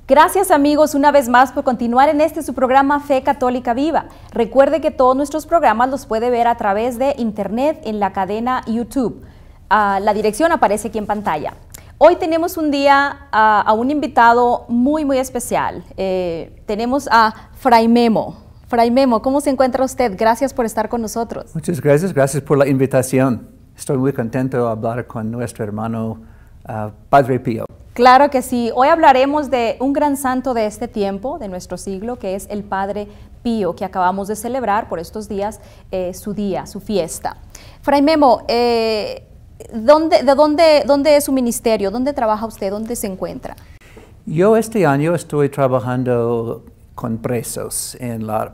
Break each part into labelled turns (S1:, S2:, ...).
S1: Gracias amigos una vez más por continuar en su programa Fe Católica Viva. Recuerde que todos nuestros programas los puede ver a través de internet en la cadena YouTube. La dirección aparece aquí en pantalla. Hoy tenemos un día a un invitado muy especial. Tenemos a Fray Memo. Fray Memo, ¿cómo se encuentra usted? Gracias por estar con nosotros.
S2: Muchas gracias por la invitación. Estoy muy contento de hablar con nuestro hermano Padre Pío.
S1: Claro que sí. Hoy hablaremos de un gran santo de este tiempo, de nuestro siglo, que es el Padre Pío, que acabamos de celebrar por estos días su fiesta. Fray Memo, ¿dónde es su ministerio? ¿Dónde trabaja usted? ¿Dónde se encuentra?
S2: Yo este año estoy trabajando con presos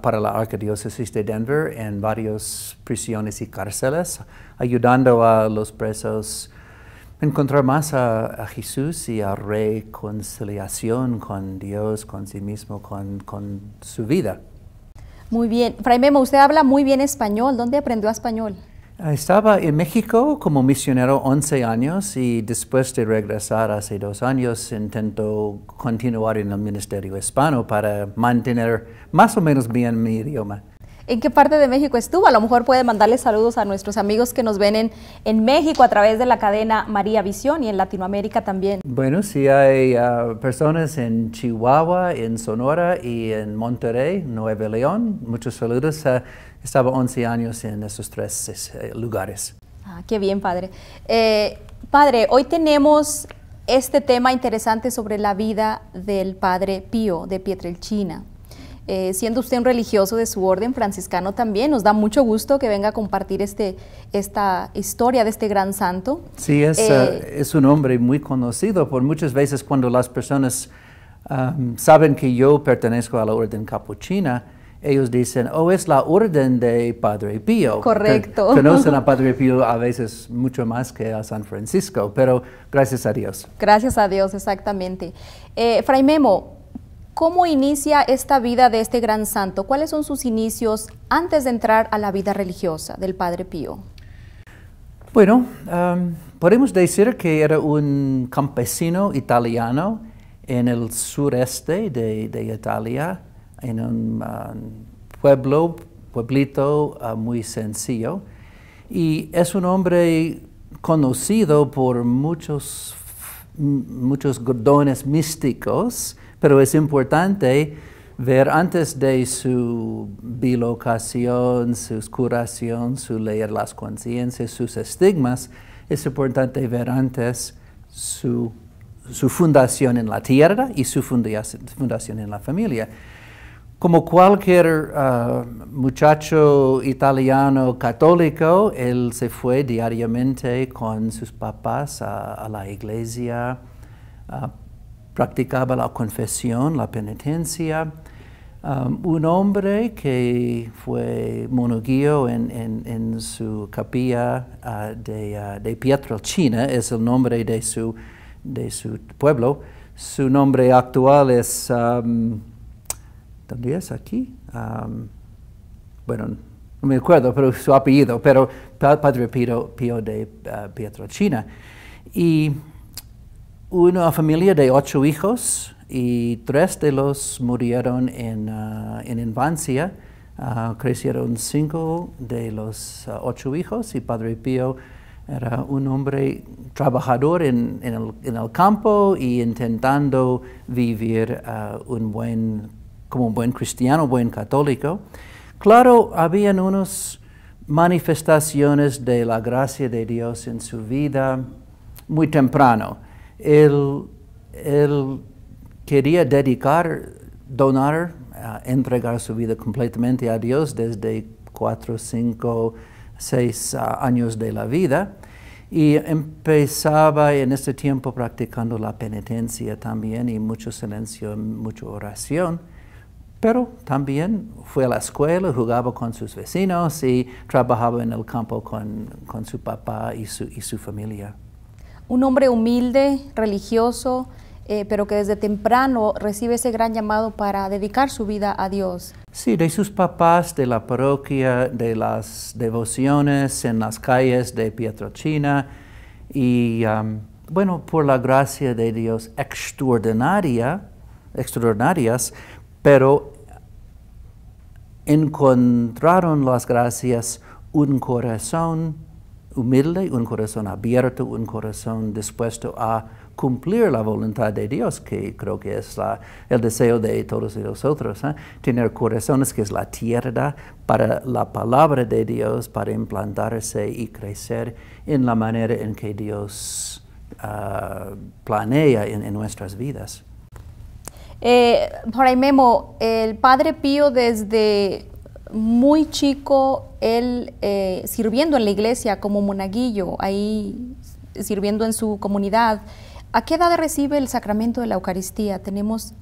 S2: para la Arquidiócesis de Denver en varias prisiones y cárceles, ayudando a los presos encontrar más a Jesús y a reconciliación con Dios, con sí mismo, con su vida.
S1: Muy bien. Fray Memo, usted habla muy bien español. ¿Dónde aprendió español?
S2: Estaba en México como misionero 11 años y después de regresar hace 2 años intento continuar en el ministerio hispano para mantener más o menos bien mi idioma.
S1: ¿En qué parte de México estuvo? A lo mejor puede mandarle saludos a nuestros amigos que nos ven en México a través de la cadena María Visión y en Latinoamérica también.
S2: Bueno, sí hay personas en Chihuahua, en Sonora y en Monterrey, Nuevo León. Muchos saludos. Estaba 11 años en esos 3 lugares.
S1: Qué bien, Padre. Padre, hoy tenemos este tema interesante sobre la vida del Padre Pío de Pietrelcina. Siendo usted un religioso de su orden franciscano también, nos da mucho gusto que venga a compartir esta historia de este gran santo.
S2: Sí, es un hombre muy conocido por muchas veces cuando las personas saben que yo pertenezco a la orden capuchina, ellos dicen, es la orden de Padre Pío.
S1: Correcto.
S2: Conocen a Padre Pío a veces mucho más que a San Francisco, pero gracias a Dios.
S1: Gracias a Dios, exactamente. Fray Memo, ¿cómo inicia esta vida de este gran santo? ¿Cuáles son sus inicios antes de entrar a la vida religiosa del Padre Pío?
S2: Bueno, podemos decir que era un campesino italiano en el sureste de Italia, en un pueblito muy sencillo. Y es un hombre conocido por muchos dones místicos, pero es importante ver antes de su bilocación, su curación, su leer las conciencias, sus estigmas, es importante ver antes su fundación en la tierra y su fundación en la familia. Como cualquier muchacho italiano católico, él se fue diariamente con sus papás a la iglesia, practicaba la confesión, la penitencia. Un hombre que fue monaguillo en su capilla de Pietrelcina, es el nombre de su pueblo. Su nombre actual es, ¿dónde es aquí? Bueno, no me acuerdo, pero su apellido, pero Padre Pío de Pietrelcina. Y una familia de 8 hijos y 3 de los murieron en infancia. Crecieron 5 de los 8 hijos y Padre Pío era un hombre trabajador en el campo y intentando vivir como un buen cristiano, buen católico. Claro, habían unas manifestaciones de la gracia de Dios en su vida muy temprano. Él quería donar, entregar su vida completamente a Dios desde 4, 5, 6 años de la vida. Y empezaba en este tiempo practicando la penitencia también y mucho silencio, mucha oración. Pero también fue a la escuela, jugaba con sus vecinos y trabajaba en el campo con su papá y su familia.
S1: Un hombre humilde, religioso, pero que desde temprano recibe ese gran llamado para dedicar su vida a Dios.
S2: Sí, de sus papás, de la parroquia, de las devociones en las calles de Pietrelcina y, bueno, por la gracia de Dios extraordinaria, extraordinarias, pero encontraron las gracias un corazón humilde, un corazón abierto, un corazón dispuesto a cumplir la voluntad de Dios, que creo que es el deseo de todos nosotros, tener corazones que es la tierra para la palabra de Dios, para implantarse y crecer en la manera en que Dios planea en nuestras vidas.
S1: Fray Memo, el Padre Pío desde muy chico, él sirviendo en la iglesia como monaguillo, ahí sirviendo en su comunidad. ¿A qué edad recibe el sacramento de la Eucaristía? ¿Tenemos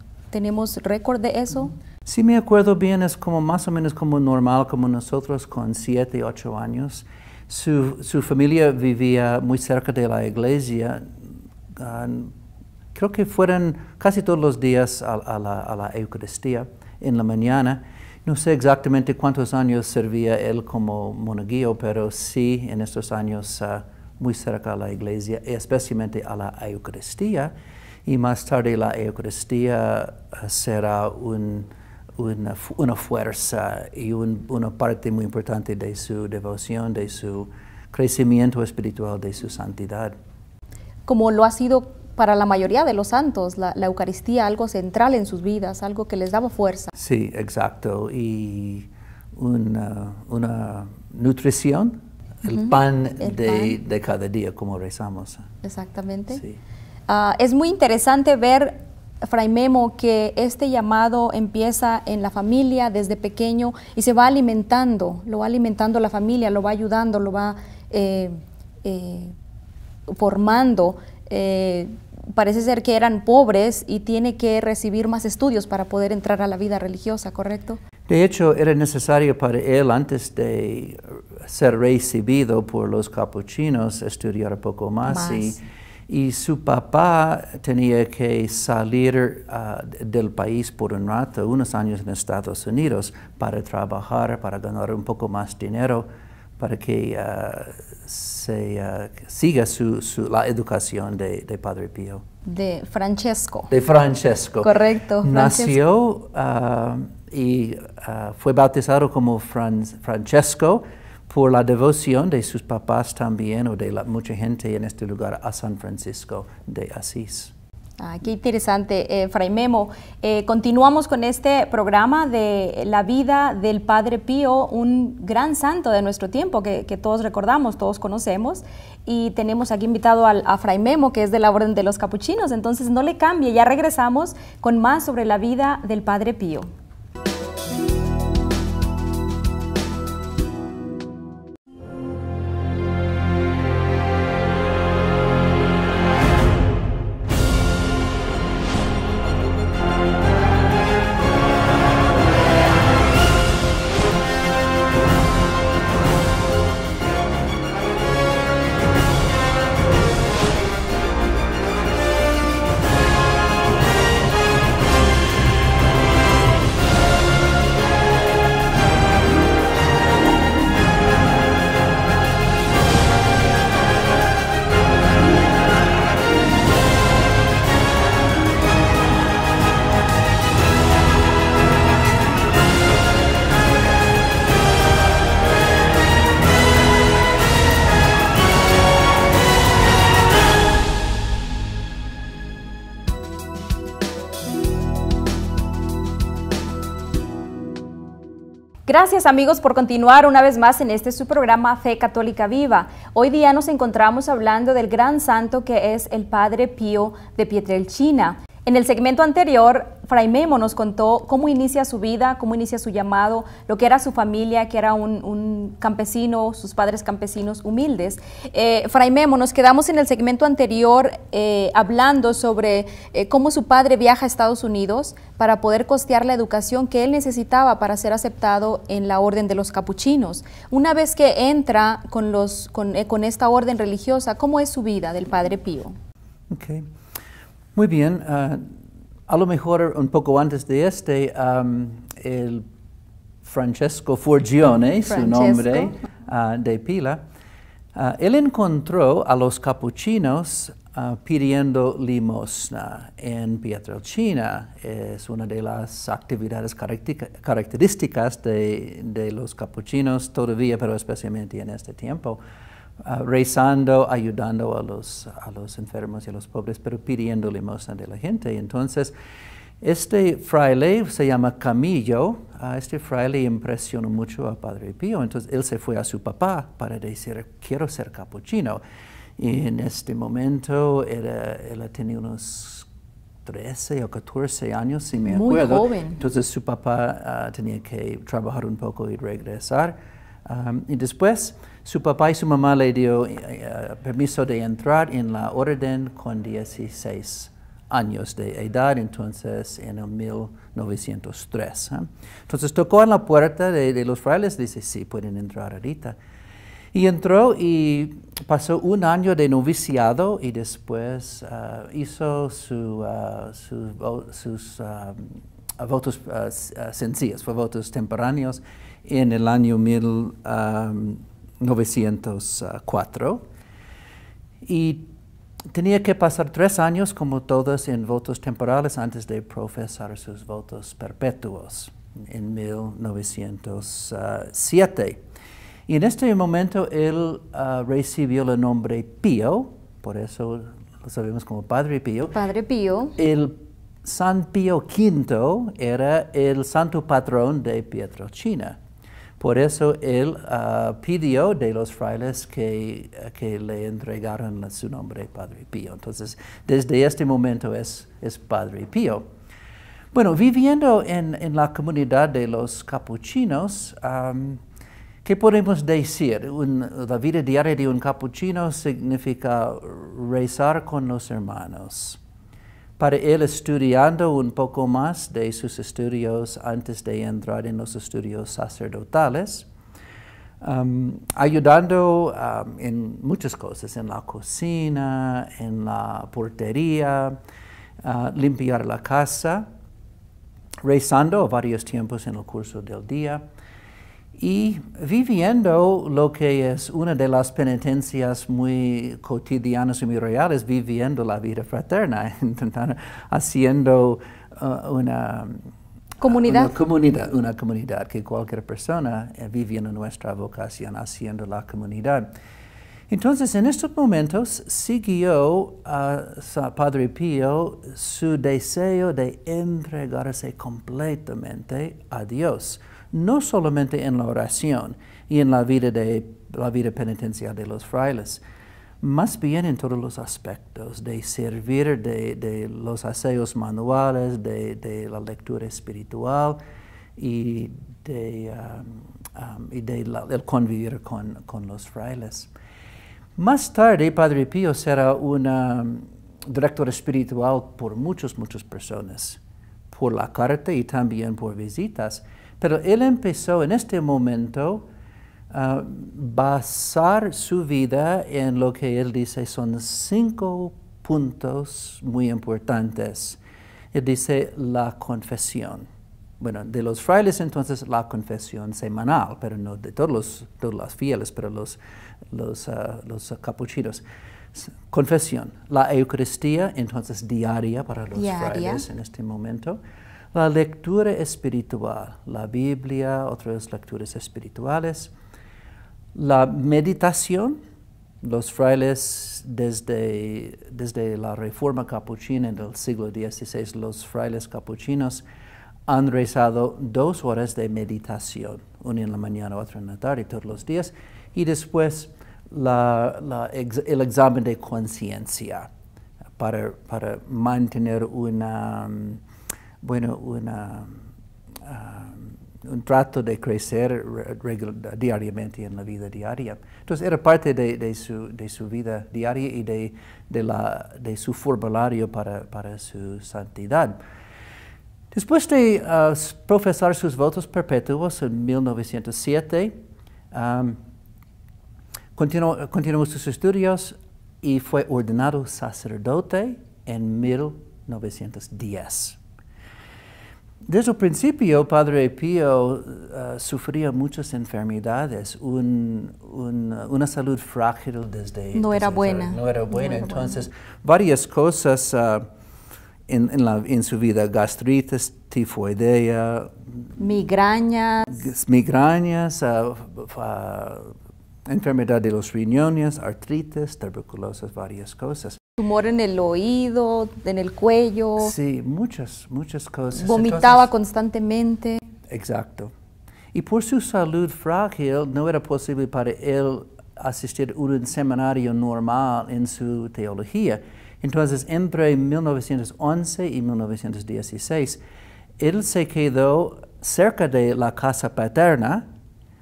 S1: récord de eso?
S2: Sí, me acuerdo bien, es como más o menos como normal, como nosotros con 7, 8 años. Su familia vivía muy cerca de la iglesia. Creo que fueron casi todos los días a la Eucaristía en la mañana. No sé exactamente cuántos años servía él como monaguillo, pero sí en estos años muy cerca a la iglesia, especialmente a la Eucaristía. Y más tarde la Eucaristía será una fuerza y una parte muy importante de su devoción, de su crecimiento espiritual, de su santidad.
S1: Como lo ha sido para la mayoría de los santos, la Eucaristía, algo central en sus vidas, algo que les daba fuerza.
S2: Sí, exacto. Y una nutrición, el pan de cada día, como rezamos.
S1: Exactamente.
S2: Sí.
S1: Es muy interesante ver, Fray Memo, que este llamado empieza en la familia desde pequeño y se va alimentando, lo va alimentando la familia, lo va ayudando, lo va formando. Parece ser que eran pobres y tiene que recibir más estudios para poder entrar a la vida religiosa, ¿correcto?
S2: De hecho, era necesario para él, antes de ser recibido por los capuchinos, estudiar un poco más. Y su papá tenía que salir del país por un rato, unos años en Estados Unidos, para trabajar, para ganar un poco más dinero, para que siga la educación de Padre Pío.
S1: De Francesco.
S2: De Francesco.
S1: Correcto.
S2: Nació y fue bautizado como Francesco por la devoción de sus papás también, o de mucha gente en este lugar, a San Francisco de Asís.
S1: Qué interesante, Fray Memo. Continuamos con este programa de la vida del Padre Pío, un gran santo de nuestro tiempo que todos recordamos, todos conocemos, y tenemos aquí invitado a Fray Memo, que es de la Orden de los Capuchinos. Entonces no le cambie, ya regresamos con más sobre la vida del Padre Pío. Gracias amigos por continuar una vez más en este su programa Fe Católica Viva. Hoy día nos encontramos hablando del gran santo que es el Padre Pío de Pietrelcina. En el segmento anterior, Fray Memo nos contó cómo inicia su vida, cómo inicia su llamado, lo que era su familia, que era un campesino, sus padres campesinos humildes. Fray Memo, nos quedamos en el segmento anterior hablando sobre cómo su padre viaja a Estados Unidos para poder costear la educación que él necesitaba para ser aceptado en la Orden de los Capuchinos. Una vez que entra con esta orden religiosa, ¿cómo es su vida del Padre Pío?
S2: Okay. Muy bien, a lo mejor un poco antes de el Francesco Forgione, su nombre de pila, él encontró a los capuchinos pidiendo limosna en Pietrelcina. Es una de las actividades características de los capuchinos todavía, pero especialmente en este tiempo. Rezando, ayudando a los enfermos y a los pobres, pero pidiendo limosna de la gente. Entonces, este fraile se llama Camillo. Este fraile impresionó mucho a Padre Pío. Entonces, él se fue a su papá para decir, quiero ser capuchino. Y en este momento, él tenía unos 13 o 14 años, si me acuerdo.
S1: Muy joven.
S2: Entonces, su papá tenía que trabajar un poco y regresar. Y después, su papá y su mamá le dio permiso de entrar en la orden con 16 años de edad, entonces en el 1903. Entonces tocó en la puerta de los frailes, dice, sí, pueden entrar ahorita. Y entró y pasó un año de noviciado y después hizo sus votos sencillos, votos temporáneos en el año 1904. Y tenía que pasar 3 años, como todos, en votos temporales antes de profesar sus votos perpetuos en 1907. Y en este momento él recibió el nombre Pío, por eso lo sabemos como Padre Pío.
S1: Padre Pío.
S2: El San Pío V era el santo patrón de Pietrelcina. Por eso él pidió de los frailes que le entregaran su nombre Padre Pío. Entonces, desde este momento es Padre Pío. Bueno, viviendo en la comunidad de los capuchinos, ¿qué podemos decir? La vida diaria de un capuchino significa rezar con los hermanos. Para él, estudiando un poco más de sus estudios antes de entrar en los estudios sacerdotales, ayudando en muchas cosas, en la cocina, en la portería, limpiar la casa, rezando varios tiempos en el curso del día, y viviendo lo que es una de las penitencias muy cotidianas y muy reales, viviendo la vida fraterna, haciendo una comunidad que cualquier persona viviendo nuestra vocación, haciendo la comunidad. Entonces, en estos momentos siguió Padre Pío su deseo de entregarse completamente a Dios, no solamente en la oración y en la vida penitencial de los frailes, más bien en todos los aspectos, de servir de los aseos manuales, de la lectura espiritual y del convivir con los frailes. Más tarde, Padre Pío será un director espiritual por muchas personas, por la carta y también por visitas. Pero él empezó en este momento a basar su vida en lo que él dice son 5 puntos muy importantes. Él dice la confesión. Bueno, de los frailes entonces la confesión semanal, pero no de todos los fieles, pero los capuchinos. Confesión. La Eucaristía entonces diaria para los frailes en este momento. La lectura espiritual, la Biblia, otras lecturas espirituales. La meditación, los frailes desde la Reforma Capuchina en el siglo XVI, los frailes capuchinos han rezado 2 horas de meditación, una en la mañana, otra en la tarde, todos los días, y después el examen de conciencia para mantener un trato de crecer diariamente en la vida diaria. Entonces era parte de su vida diaria y de su formulario para su santidad. Después de profesar sus votos perpetuos en 1907, continuó sus estudios y fue ordenado sacerdote en 1910. Desde el principio, Padre Pío sufría muchas enfermedades, una salud frágil desde...
S1: No era buena.
S2: No era buena. Entonces, varias cosas en su vida, gastritis, tifoidea,
S1: migrañas,
S2: enfermedad de los riñones, artritis, tuberculosis, varias cosas.
S1: Tumor en el oído, en el cuello.
S2: Sí, muchas cosas.
S1: Vomitaba constantemente.
S2: Exacto. Y por su salud frágil no era posible para él asistir a un seminario normal en su teología. Entonces, entre 1911 y 1916, él se quedó cerca de la casa paterna,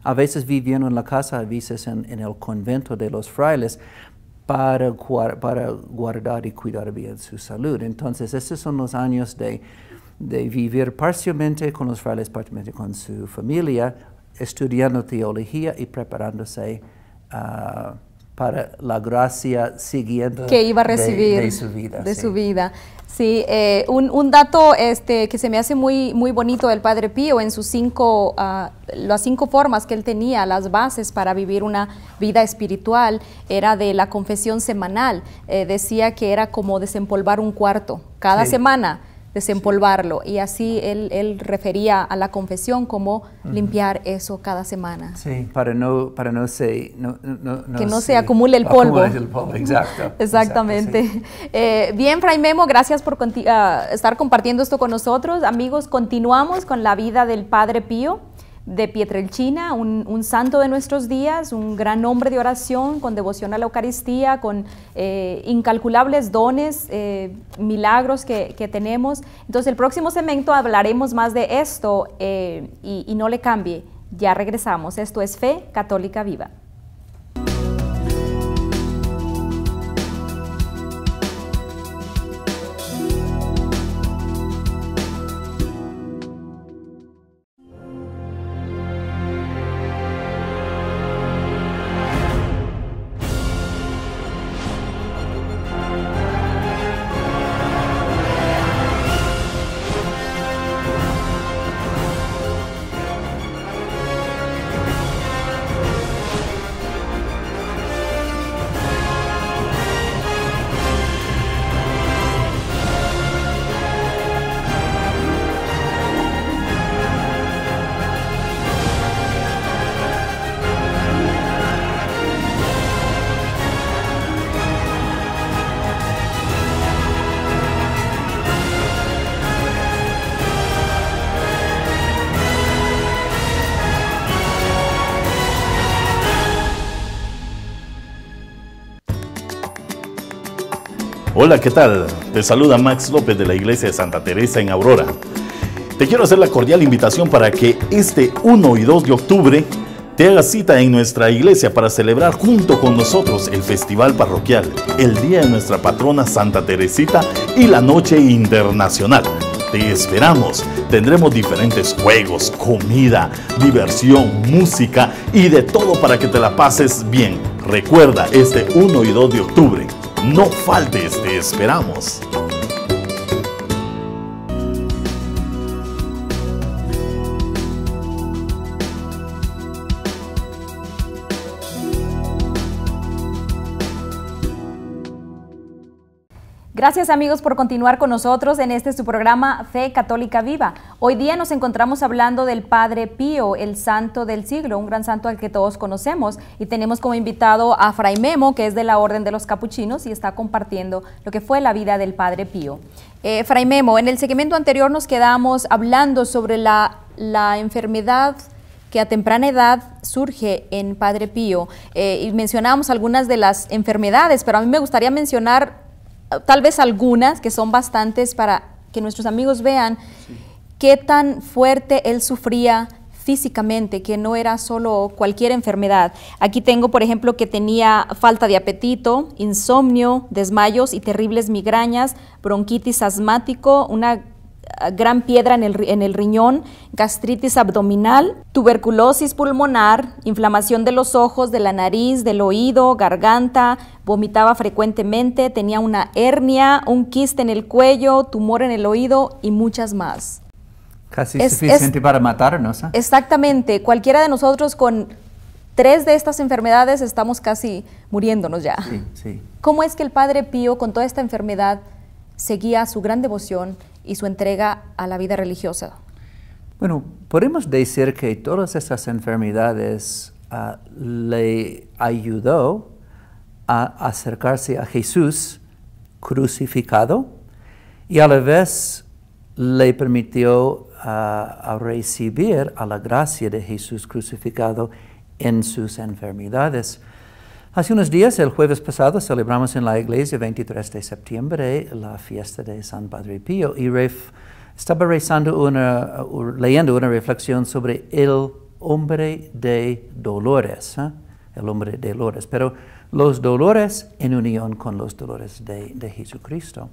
S2: a veces viviendo en la casa, a veces en el convento de los frailes, para guardar y cuidar bien su salud. Entonces, estos son los años de vivir parcialmente con los frailes, parcialmente con su familia, estudiando teología y preparándose para la gracia siguiente
S1: que iba a recibir
S2: de su vida.
S1: Sí, un dato que se me hace muy bonito del Padre Pío en sus las 5 formas que él tenía, las bases para vivir una vida espiritual, era de la confesión semanal. Decía que era como desempolvar un cuarto cada semana, desempolvarlo, y así él refería a la confesión como limpiar eso cada semana.
S2: Sí, para no se
S1: acumule el polvo.
S2: Exacto.
S1: Exactamente.
S2: Exacto, sí.
S1: Bien, Fray Memo, gracias por estar compartiendo esto con nosotros. Amigos, continuamos con la vida del Padre Pío de Pietrelcina, un santo de nuestros días, un gran hombre de oración, con devoción a la Eucaristía, con incalculables dones, milagros que tenemos. Entonces, el próximo segmento hablaremos más de esto y no le cambie. Ya regresamos. Esto es Fe Católica Viva.
S3: Hola, ¿qué tal? Te saluda Max López de la Iglesia de Santa Teresa en Aurora. Te quiero hacer la cordial invitación para que este 1 y 2 de octubre te hagas cita en nuestra iglesia para celebrar junto con nosotros el Festival Parroquial, el Día de nuestra patrona Santa Teresita y la Noche Internacional. Te esperamos. Tendremos diferentes juegos, comida, diversión, música y de todo para que te la pases bien. Recuerda, este 1 y 2 de octubre. No faltes, te esperamos.
S1: Gracias amigos por continuar con nosotros en su programa Fe Católica Viva. Hoy día nos encontramos hablando del Padre Pío, el santo del siglo, un gran santo al que todos conocemos, y tenemos como invitado a Fray Memo, que es de la Orden de los Capuchinos y está compartiendo lo que fue la vida del Padre Pío. Fray Memo, en el segmento anterior nos quedamos hablando sobre la enfermedad que a temprana edad surge en Padre Pío, y mencionábamos algunas de las enfermedades, pero a mí me gustaría mencionar tal vez algunas que son bastantes para que nuestros amigos vean qué tan fuerte él sufría físicamente, que no era solo cualquier enfermedad. Aquí tengo, por ejemplo, que tenía falta de apetito, insomnio, desmayos y terribles migrañas, bronquitis asmático, una gran piedra en el riñón, gastritis abdominal, tuberculosis pulmonar, inflamación de los ojos, de la nariz, del oído, garganta, vomitaba frecuentemente, tenía una hernia, un quiste en el cuello, tumor en el oído y muchas más.
S2: Casi suficiente para matarnos.
S1: Exactamente. Cualquiera de nosotros con 3 de estas enfermedades estamos casi muriéndonos ya.
S2: Sí, sí.
S1: ¿Cómo es que el Padre Pío, con toda esta enfermedad, seguía su gran devoción y su entrega a la vida religiosa?
S2: Bueno, podemos decir que todas estas enfermedades le ayudó a acercarse a Jesús crucificado y a la vez le permitió a recibir a la gracia de Jesús crucificado en sus enfermedades. Hace unos días, el jueves pasado, celebramos en la iglesia, 23 de septiembre, la fiesta de San Padre Pío, y estaba leyendo una reflexión sobre el hombre de dolores, el hombre de dolores, pero los dolores en unión con los dolores de Jesucristo.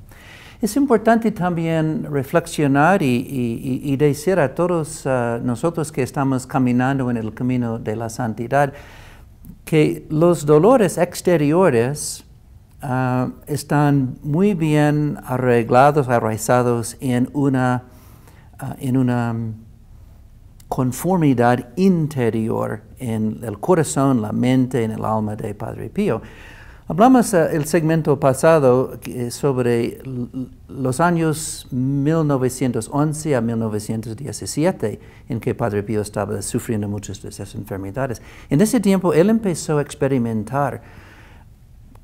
S2: Es importante también reflexionar y decir a todos nosotros que estamos caminando en el camino de la santidad que los dolores exteriores están muy bien arreglados, arraizados en una conformidad interior en el corazón, la mente, en el alma de Padre Pío. Hablamos el segmento pasado sobre los años 1911 a 1917, en que Padre Pío estaba sufriendo muchas de esas enfermedades. En ese tiempo, él empezó a experimentar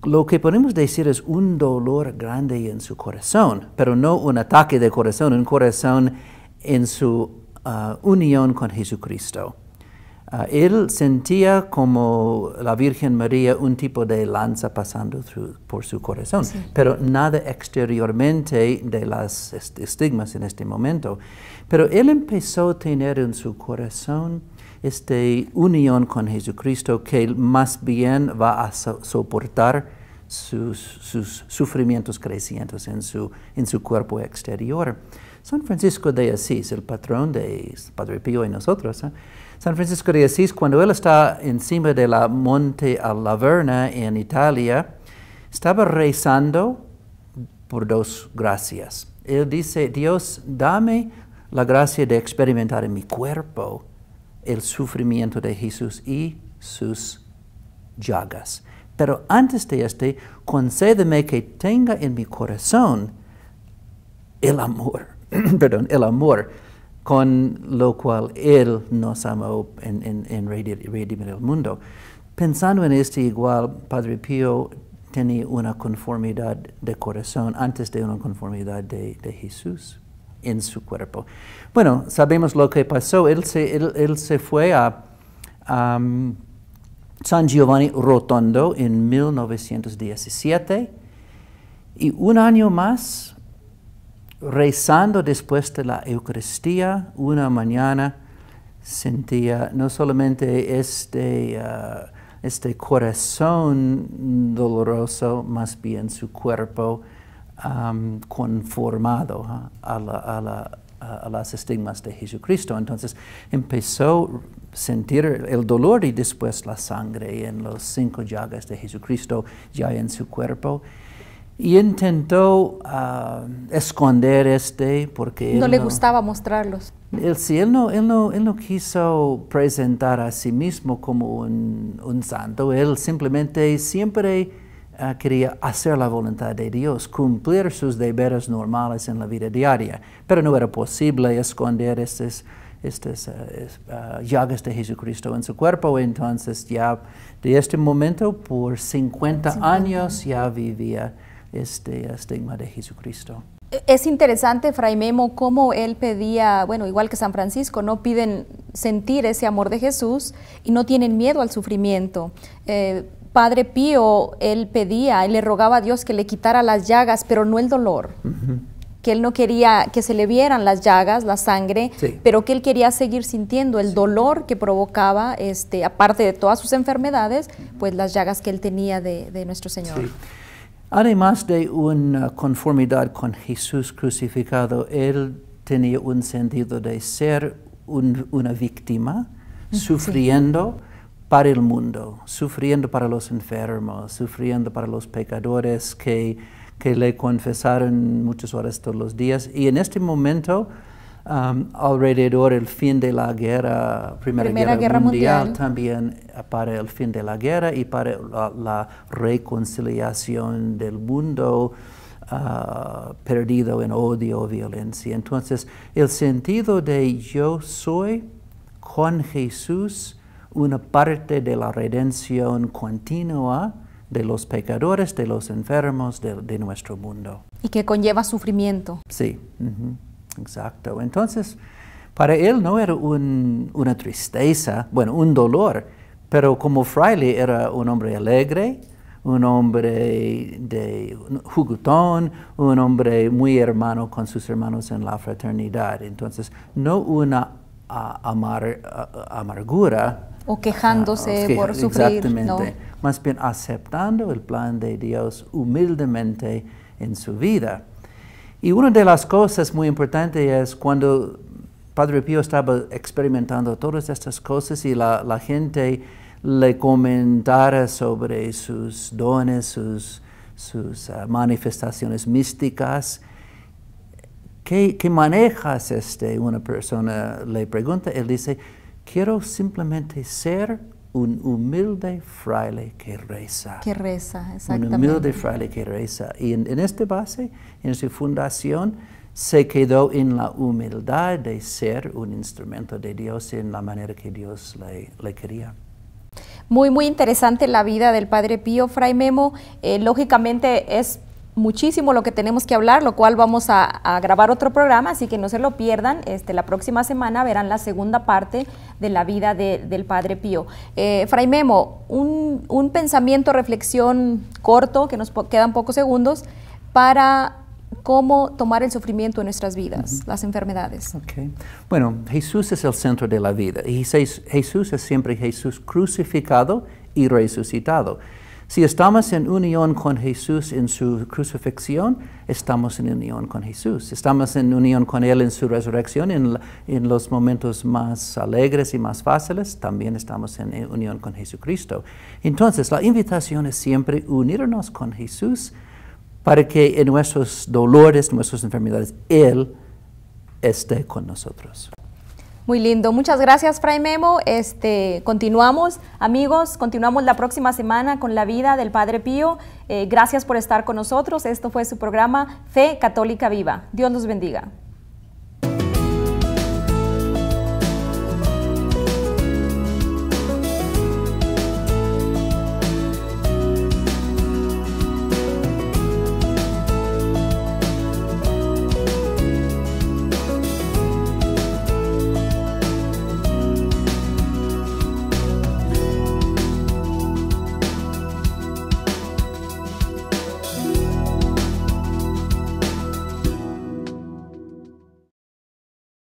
S2: lo que podemos decir es un dolor grande en su corazón, pero no un ataque de corazón, un corazón en su unión con Jesucristo. Él sentía como la Virgen María un tipo de lanza pasando por su corazón, sí, pero nada exteriormente de las estigmas en este momento. Pero él empezó a tener en su corazón esta unión con Jesucristo que más bien va a soportar sus sufrimientos crecientes en su cuerpo exterior. San Francisco de Asís, el patrón de Padre Pío y nosotros, San Francisco de Asís, cuando él está encima de la monte Laverna en Italia, estaba rezando por 2 gracias. Él dice, Dios, dame la gracia de experimentar en mi cuerpo el sufrimiento de Jesús y sus llagas. Pero antes de concédeme que tenga en mi corazón el amor, el amor con lo cual Él nos amó en redimir el mundo. Pensando en igual, Padre Pío tenía una conformidad de corazón antes de una conformidad de Jesús en su cuerpo. Bueno, sabemos lo que pasó. Él se fue a San Giovanni Rotondo en 1917 y un año más, rezando después de la Eucaristía, una mañana sentía no solamente este corazón doloroso, más bien su cuerpo conformado a las estigmas de Jesucristo. Entonces empezó a sentir el dolor y después la sangre en los 5 llagas de Jesucristo ya en su cuerpo. Y intentó esconder porque
S1: no le gustaba mostrarlos.
S2: Él no quiso presentar a sí mismo como un santo. Él simplemente siempre quería hacer la voluntad de Dios, cumplir sus deberes normales en la vida diaria. Pero no era posible esconder estas llagas de Jesucristo en su cuerpo. Entonces ya de este momento por 50 años ya vivía este estigma de Jesucristo.
S1: Es interesante, Fray Memo, cómo él pedía, bueno, igual que San Francisco, no piden sentir ese amor de Jesús y no tienen miedo al sufrimiento. Padre Pío, él le rogaba a Dios que le quitara las llagas, pero no el dolor. Que él no quería que se le vieran las llagas, la sangre, sí, pero que él quería seguir sintiendo el dolor que provocaba, aparte de todas sus enfermedades, pues las llagas que él tenía de nuestro Señor. Sí.
S2: Además de una conformidad con Jesús crucificado, él tenía un sentido de ser una víctima, sufriendo para el mundo, sufriendo para los enfermos, sufriendo para los pecadores que le confesaron muchas horas todos los días. Y en este momento alrededor del fin de la guerra, Primera Guerra Mundial, también para el fin de la guerra y para la reconciliación del mundo perdido en odio o violencia. Entonces, el sentido de yo soy con Jesús, una parte de la redención continua de los pecadores, de los enfermos, de nuestro mundo.
S1: Y que conlleva sufrimiento.
S2: Sí, exacto. Entonces, para él no era una tristeza, bueno, un dolor, pero como fraile era un hombre alegre, un hombre juguetón, un hombre muy hermano con sus hermanos en la fraternidad. Entonces, no una amargura.
S1: O quejándose por sufrir.
S2: Exactamente.
S1: No.
S2: Más bien aceptando el plan de Dios humildemente en su vida. Y una de las cosas muy importantes es cuando Padre Pío estaba experimentando todas estas cosas y la gente le comentara sobre sus dones, sus manifestaciones místicas. ¿Qué manejas? Una persona le pregunta, él dice, quiero simplemente ser un humilde fraile que reza.
S1: Que reza, exactamente.
S2: Un humilde fraile que reza. Y en esta base, en su fundación, se quedó en la humildad de ser un instrumento de Dios en la manera que Dios le quería.
S1: Muy, muy interesante la vida del Padre Pío, Fray Memo. Lógicamente es muchísimo lo que tenemos que hablar, lo cual vamos a grabar otro programa, así que no se lo pierdan. La próxima semana verán la segunda parte de la vida del Padre Pío. Fray Memo, un pensamiento, reflexión corto, que nos quedan pocos segundos, para cómo tomar el sufrimiento en nuestras vidas, las enfermedades.
S2: Okay. Bueno, Jesús es el centro de la vida y Jesús es siempre Jesús crucificado y resucitado. Si estamos en unión con Jesús en su crucifixión, estamos en unión con Jesús. Estamos en unión con Él en su resurrección, en los momentos más alegres y más fáciles, también estamos en unión con Jesucristo. Entonces, la invitación es siempre unirnos con Jesús para que en nuestros dolores, nuestras enfermedades, Él esté con nosotros.
S1: Muy lindo. Muchas gracias, Fray Memo. Continuamos, amigos, continuamos la próxima semana con la vida del Padre Pío. Gracias por estar con nosotros. Esto fue su programa Fe Católica Viva. Dios los bendiga.